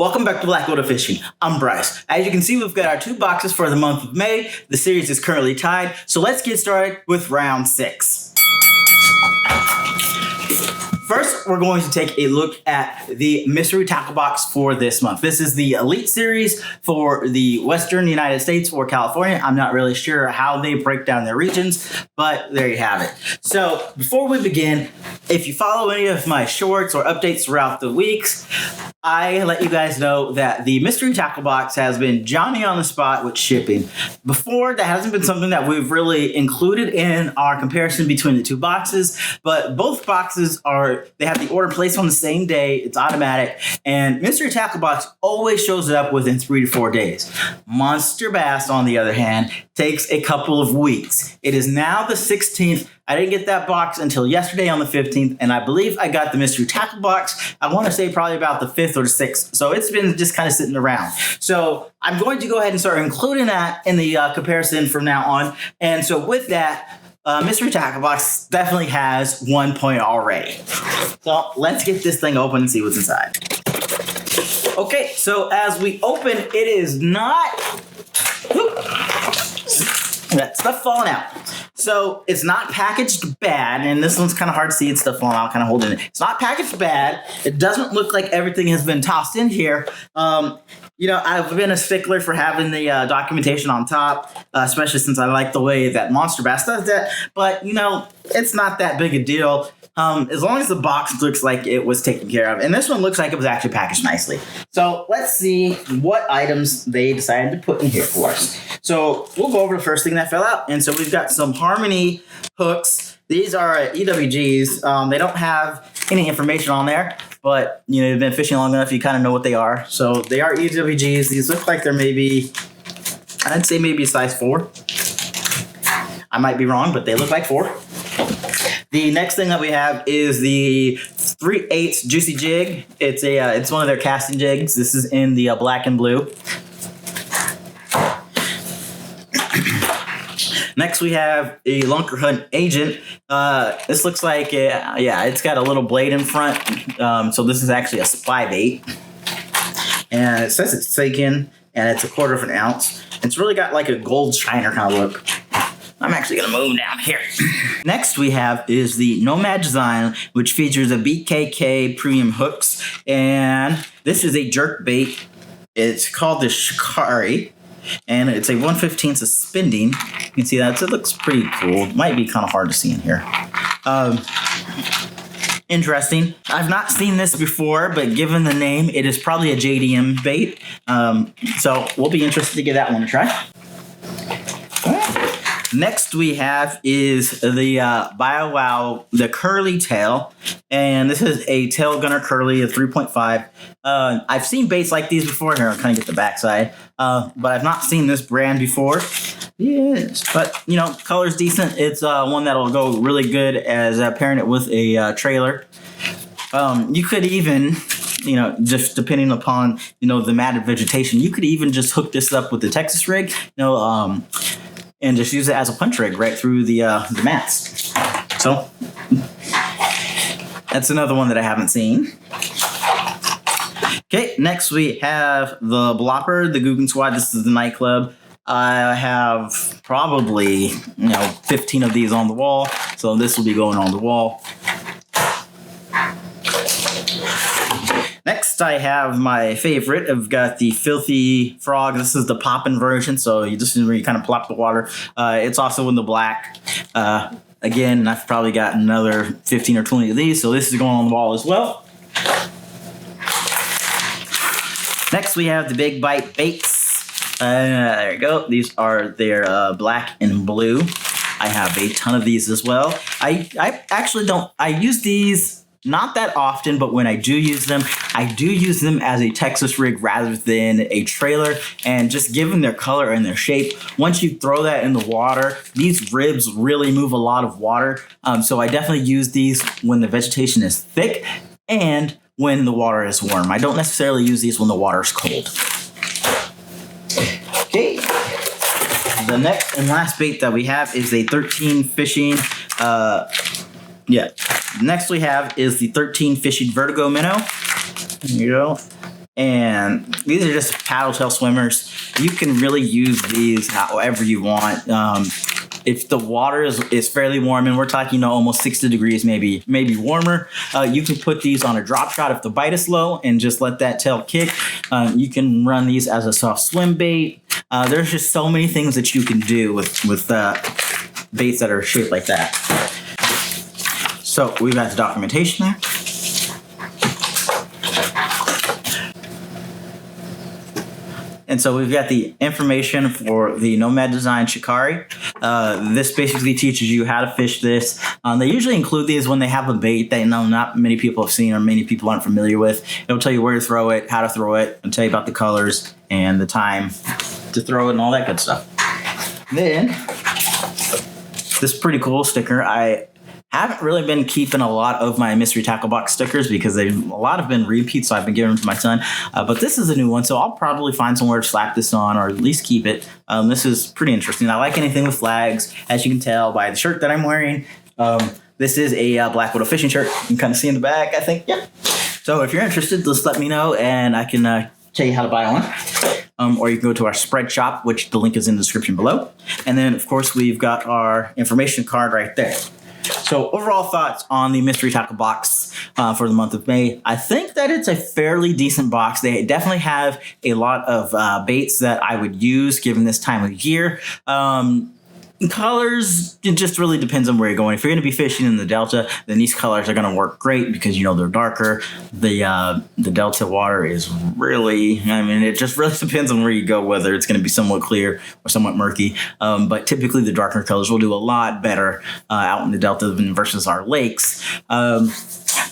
Welcome back to Black Water Fishing. I'm Bryce. As you can see, we've got our 2 boxes for the month of May. The series is currently tied, so let's get started with round 6. First, we're going to take a look at the mystery tackle box for this month. This is the Elite Series for the Western United States or California. I'm not really sure how they break down their regions, but there you have it. So before we begin, if you follow any of my shorts or updates throughout the weeks, I let you guys know that the mystery tackle box has been Johnny on the spot with shipping. Before, that hasn't been something that we've really included in our comparison between the 2 boxes, but both boxes they have the order placed on the same day. It's automatic, and mystery tackle box always shows it up within 3 to 4 days. Monsterbass, on the other hand, takes a couple of weeks. It is now the 16th. I didn't get that box until yesterday on the 15th, and I believe I got the mystery tackle box, I want to say probably about the 5th or the 6th. So it's been just kind of sitting around. So I'm going to go ahead and start including that in the comparison from now on. And so with that, mystery tackle box definitely has 1 point already. So let's get this thing open and see what's inside. Okay, so as we open, it is not... That stuff falling out. So it's not packaged bad, and this one's kind of hard to see. It's stuff falling out, kind of holding it. It's not packaged bad. It doesn't look like everything has been tossed in here. You know, I've been a stickler for having the documentation on top, especially since I like the way that Monsterbass does that. But, you know, it's not that big a deal. As long as the box looks like it was taken care of. And this one looks like it was actually packaged nicely. So let's see what items they decided to put in here for us. So we'll go over the first thing that fell out. And so we've got some Harmony hooks. These are EWGs. They don't have any information on there, but you know, you've been fishing long enough, you kind of know what they are. So they are EWGs. These look like they're maybe, I'd say maybe a size 4. I might be wrong, but they look like 4. The next thing that we have is the 3/8 Juicy Jig. It's one of their casting jigs. This is in the black and blue. Next, we have a Lunker Hunt Agent. This looks like, it's got a little blade in front. So this is actually a spy bait. And it says it's sinking, and it's 1/4 of an ounce. It's really got like a gold shiner kind of look. I'm actually going to move down here. Next we have is the Nomad design, which features a BKK premium hooks. And this is a jerk bait. It's called the Shikari. And it's a 1/15 suspending. You can see that. So it looks pretty cool. It might be kind of hard to see in here. Interesting. I've not seen this before, but given the name, it is probably a JDM bait. So we'll be interested to give that one a try. Next we have is the BioWow, the curly tail, and this is a tail gunner curly, a 3.5. I've seen baits like these before. Here, I'll kind of get the backside, but I've not seen this brand before. Yes, but you know, color's decent. It's one that'll go really good as pairing it with a trailer. You could even, you know, just depending upon, you know, the matted vegetation, you could even just hook this up with the Texas rig, you know, and just use it as a punch rig right through the mats. So that's another one that I haven't seen. Okay, next we have the Blopper, the Guggen Squad. This is the nightclub. I have probably, 15 of these on the wall, so this will be going on the wall. Next, I have my favorite. I've got the Filthy Frog. This is the poppin' version, so you just where you kind of plop the water. It's also in the black. Again, I've probably got another 15 or 20 of these, so this is going on the wall as well. Next, we have the Big Bite Baits. There you go. These are their black and blue. I have a ton of these as well. I actually don't. I use these not that often, but when I do use them, I do use them as a Texas rig rather than a trailer. And just given their color and their shape, once you throw that in the water, these ribs really move a lot of water. So I definitely use these when the vegetation is thick and when the water is warm. I don't necessarily use these when the water is cold. Okay. The next and last bait that we have is a 13 fishing. Next we have is the 13 fishing Vertigo minnow. There you go. And these are just paddle tail swimmers. You can really use these however you want. If the water is fairly warm, and we're talking, almost 60 degrees, maybe warmer, you can put these on a drop shot if the bite is low and just let that tail kick. You can run these as a soft swim bait. There's just so many things that you can do with baits that are shaped like that. So we've got the documentation there. And so we've got the information for the Nomad Design Shikari. This basically teaches you how to fish this. They usually include these when they have a bait that not many people have seen or many people aren't familiar with. It'll tell you where to throw it, how to throw it, and tell you about the colors and the time to throw it and all that good stuff. Then, this pretty cool sticker. I haven't really been keeping a lot of my mystery tackle box stickers because a lot have been repeats, so I've been giving them to my son. But this is a new one, so I'll probably find somewhere to slap this on or at least keep it. This is pretty interesting. I like anything with flags, as you can tell by the shirt that I'm wearing. This is a Black Widow fishing shirt. You can kind of see in the back, I think. Yep. So if you're interested, just let me know and I can tell you how to buy one. Or you can go to our spread shop, which the link is in the description below. And then, of course, we've got our information card right there. So overall thoughts on the mystery tackle box for the month of May. I think that it's a fairly decent box. They definitely have a lot of baits that I would use given this time of year. Colors, it just really depends on where you're going. If you're going to be fishing in the Delta, then these colors are going to work great because they're darker. The Delta water is really, it just really depends on where you go, whether it's going to be somewhat clear or somewhat murky. But typically the darker colors will do a lot better out in the Delta versus our lakes.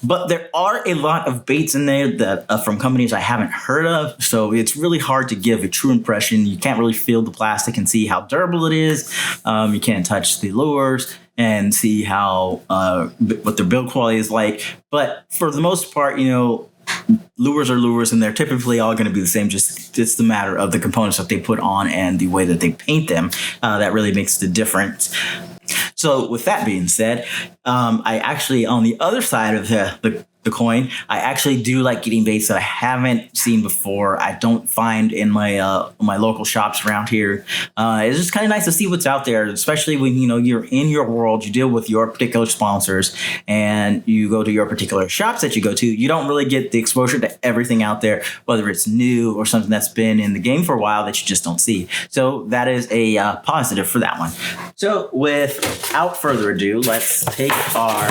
But there are a lot of baits in there that from companies I haven't heard of, so it's really hard to give a true impression. You can't really feel the plastic and see how durable it is. You can't touch the lures and see how what their build quality is like. But for the most part, lures are lures, and they're typically all going to be the same. Just it's the matter of the components that they put on and the way that they paint them that really makes the difference. So with that being said, I actually, on the other side of the coin, I actually do like getting baits that I haven't seen before. I don't find in my local shops around here. It's just kind of nice to see what's out there, especially when you're in your world, you deal with your particular sponsors, and you go to your particular shops that you go to. You don't really get the exposure to everything out there, whether it's new or something that's been in the game for a while that you just don't see. So that is a positive for that one. So without further ado, let's take our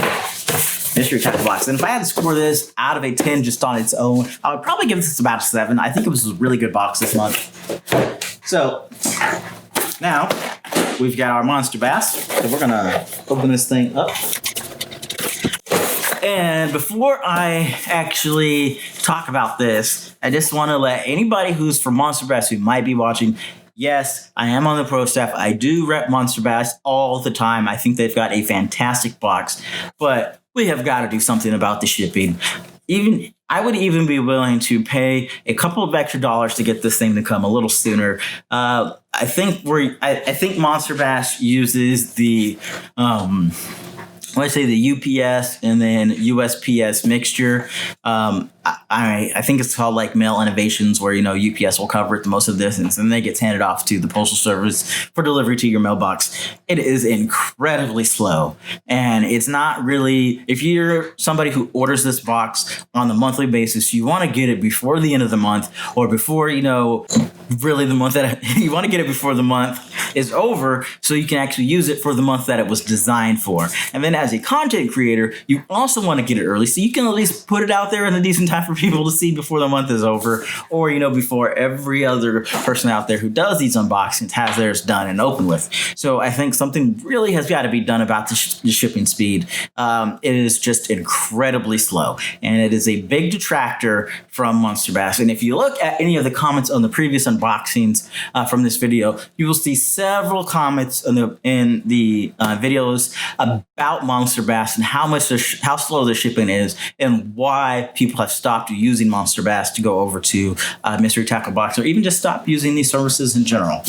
mystery tackle box. And if I had to score this out of a 10 just on its own, I would probably give this about a 7. I think it was a really good box this month. So now we've got our monster bass. So we're going to open this thing up. And before I actually talk about this, I just want to let anybody who's from Monster Bass who might be watching, yes, I am on the pro staff. I do rep Monster Bass all the time. I think they've got a fantastic box, but we have got to do something about the shipping. I would even be willing to pay a couple of extra dollars to get this thing to come a little sooner. I think Monster Bass uses the the UPS and then USPS mixture. I think it's called like Mail Innovations, where UPS will cover it the most of the distance, and then it gets handed off to the postal service for delivery to your mailbox. It is incredibly slow, and it's not really. If you're somebody who orders this box on a monthly basis, you want to get it before the end of the month, or before really the month that you want to get it before the month is over, so you can actually use it for the month that it was designed for. And then as a content creator, you also want to get it early, so you can at least put it out there in a decent time for people to see before the month is over, or before every other person out there who does these unboxings has theirs done and open with. So I think something really has got to be done about the shipping speed. It is just incredibly slow, and it is a big detractor from Monster Bass. And if you look at any of the comments on the previous unboxings from this video, you will see several comments in the videos about Monster Bass and how slow the shipping is, and why people have stopped using Monster Bass to go over to Mystery Tackle Box, or even just stop using these services in general.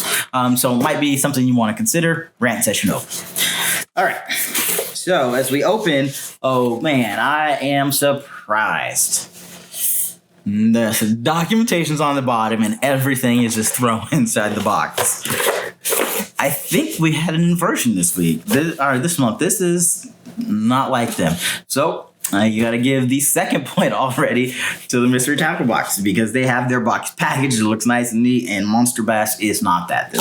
So it might be something you want to consider. Rant session over. All right. So as we open, oh man, I am surprised. The documentation's on the bottom and everything is just thrown inside the box. I think we had an inversion this week, this month. This is not like them. So you got to give the second point already to the mystery tackle box because they have their box packaged. It looks nice and neat, and Monster Bass is not that.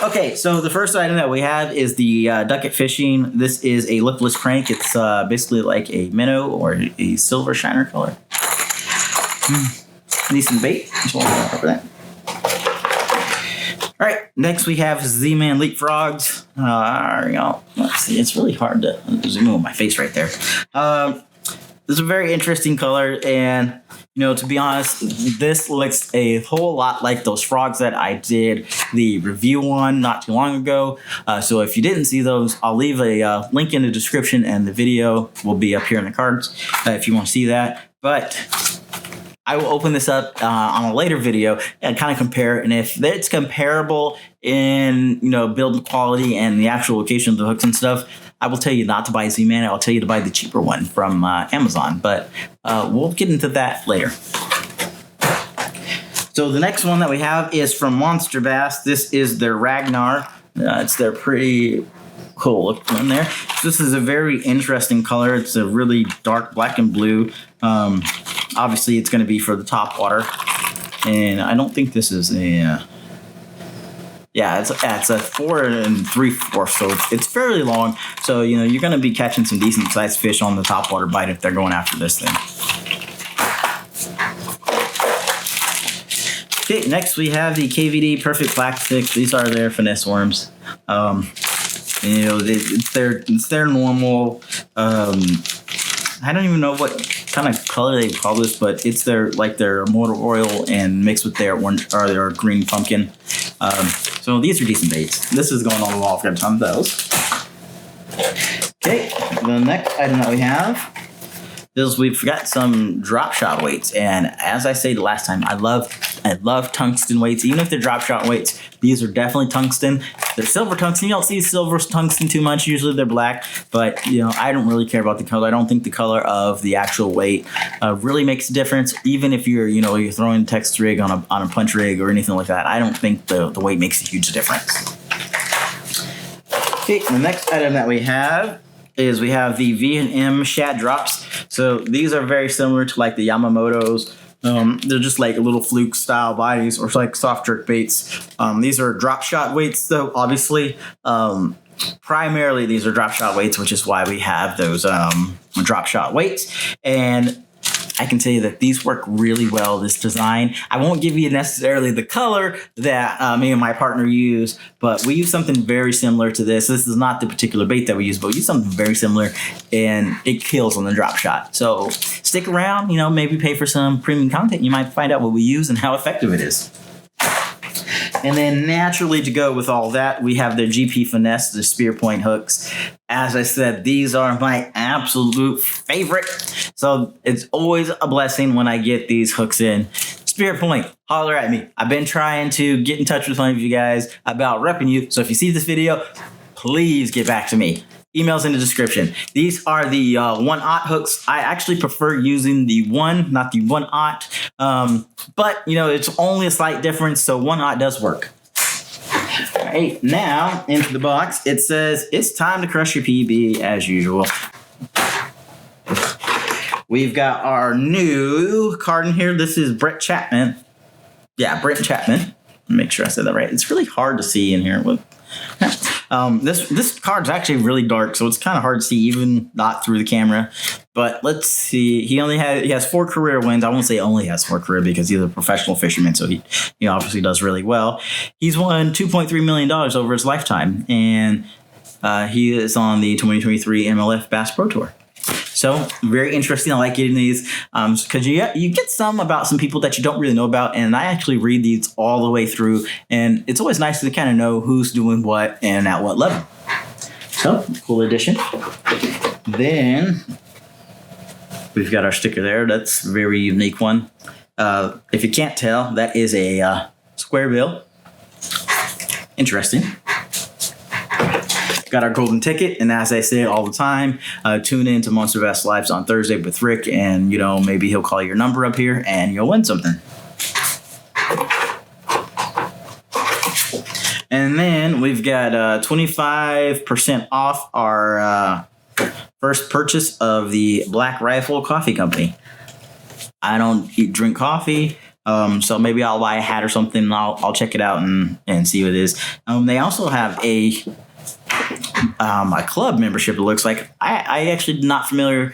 Okay, so the first item that we have is the Ducket Fishing. This is a lipless crank. It's basically like a minnow or a silver shiner color. Decent bait. Over that. All right, next we have Z-Man Leapfrogs. Let's see, it's really hard to zoom in with my face right there. This is a very interesting color, and to be honest, this looks a whole lot like those frogs that I did the review on not too long ago. So if you didn't see those, I'll leave a link in the description, and the video will be up here in the cards if you want to see that. But I will open this up on a later video and kind of compare, and if it's comparable in build quality and the actual location of the hooks and stuff, I will tell you not to buy Z-Man. I'll tell you to buy the cheaper one from Amazon, but we'll get into that later. So the next one that we have is from Monster Bass. This is their Ragnar. It's their pretty cool look in there. This is a very interesting color. It's a really dark black and blue. Obviously, it's going to be for the top water, and I don't think this is a. It's a 4 3/4, so it's fairly long. So you're going to be catching some decent sized fish on the top water bite if they're going after this thing. Okay, next we have the KVD Perfect Plastic. These are their finesse worms. It's their normal. I don't even know what kind of color they call this, but it's their motor oil and mixed with their orange or their green pumpkin. So these are decent baits. This is going on the wall. I've got a ton of those. Okay, the next item that we have is we've got some drop shot weights, and as I said last time, I love tungsten weights. Even if they're drop shot weights, these are definitely tungsten. They're silver tungsten. You don't see silver tungsten too much. Usually they're black, but I don't really care about the color. I don't think the color of the actual weight really makes a difference. Even if you're throwing a text rig on a punch rig or anything like that, I don't think the weight makes a huge difference. Okay, the next item that we have is we have the V&M Shad Drops. So these are very similar to like the Yamamoto's. They're just like little fluke style bodies or like soft jerk baits. These are drop shot weights, though, obviously. Primarily, these are drop shot weights, which is why we have those drop shot weights. And I can tell you that these work really well, this design. I won't give you necessarily the color that me and my partner use, but we use something very similar to this. This is not the particular bait that we use, but we use something very similar, and it kills on the drop shot. So stick around, maybe pay for some premium content. You might find out what we use and how effective it is. And then naturally to go with all that, we have the GP Finesse, the spear point hooks. As I said, these are my absolute favorite. So it's always a blessing when I get these hooks in. Spear point, holler at me. I've been trying to get in touch with one of you guys about repping you. So if you see this video, please get back to me. Emails in the description. These are the 1/0 hooks. I actually prefer using the 1, not the 1/0. But, it's only a slight difference, so 1/0 does work. All right, now into the box. It says, it's time to crush your PB as usual. We've got our new card in here. This is Brett Chapman. Yeah, Brett Chapman. Make sure I said that right. It's really hard to see in here with... this card's actually really dark, so it's kind of hard to see even not through the camera. But let's see. He has 4 career wins. I won't say only has 4 career because he's a professional fisherman, so he obviously does really well. He's won $2.3 million over his lifetime, and he is on the 2023 MLF Bass Pro Tour. So very interesting. I like getting these because you get some about some people that you don't really know about, and I actually read these all the way through, and it's always nice to kind of know who's doing what and at what level. So cool addition. Then we've got our sticker there. That's a very unique one. If you can't tell, that is a square bill. Interesting. got our golden ticket. And as I say all the time, tune in to Monsterbass Lives on Thursday with Rick, and maybe he'll call your number up here and you'll win something. And then we've got 25% off our first purchase of the Black Rifle Coffee Company. I don't drink coffee, so maybe I'll buy a hat or something. And I'll check it out and see what it is. They also have a club membership. It looks like I actually not familiar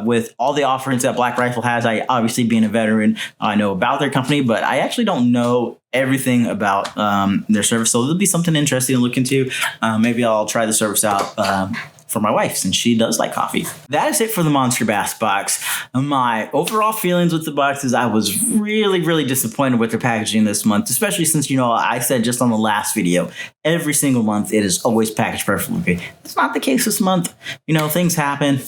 with all the offerings that Black Rifle has. I obviously, being a veteran, I know about their company, but I actually don't know everything about their service. So it'll be something interesting to look into. Maybe I'll try the service out for my wife, since she does like coffee. That is it for the Monsterbass box. My overall feelings with the box is I was really, really disappointed with their packaging this month, especially since, I said just on the last video, every single month it is always packaged perfectly. It's not the case this month. Things happen.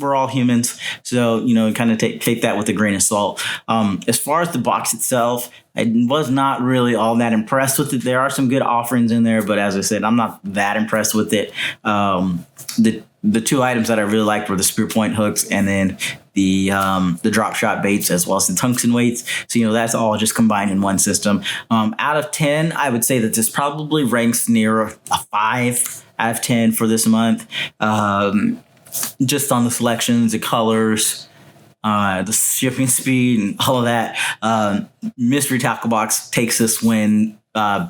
We're all humans. So, kind of take that with a grain of salt. As far as the box itself, I was not really all that impressed with it. There are some good offerings in there, but as I said, I'm not that impressed with it. The two items that I really liked were the spear point hooks and then the drop shot baits, as well as the tungsten weights. So, that's all just combined in one system. Out of 10, I would say that this probably ranks near a 5 out of 10 for this month. Just on the selections, the colors, the shipping speed, and all of that. Mystery Tackle Box takes this win.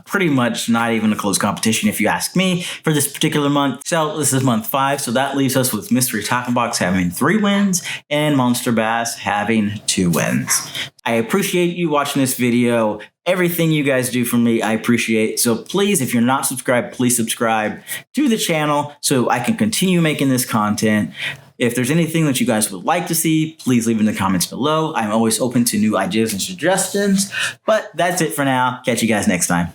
Pretty much not even a close competition, if you ask me, for this particular month. So this is month 5. So that leaves us with Mystery Tackle Box having 3 wins and Monsterbass having 2 wins. I appreciate you watching this video. Everything you guys do for me, I appreciate. So please, if you're not subscribed, please subscribe to the channel so I can continue making this content. If there's anything that you guys would like to see, please leave in the comments below. I'm always open to new ideas and suggestions. But that's it for now. Catch you guys next time.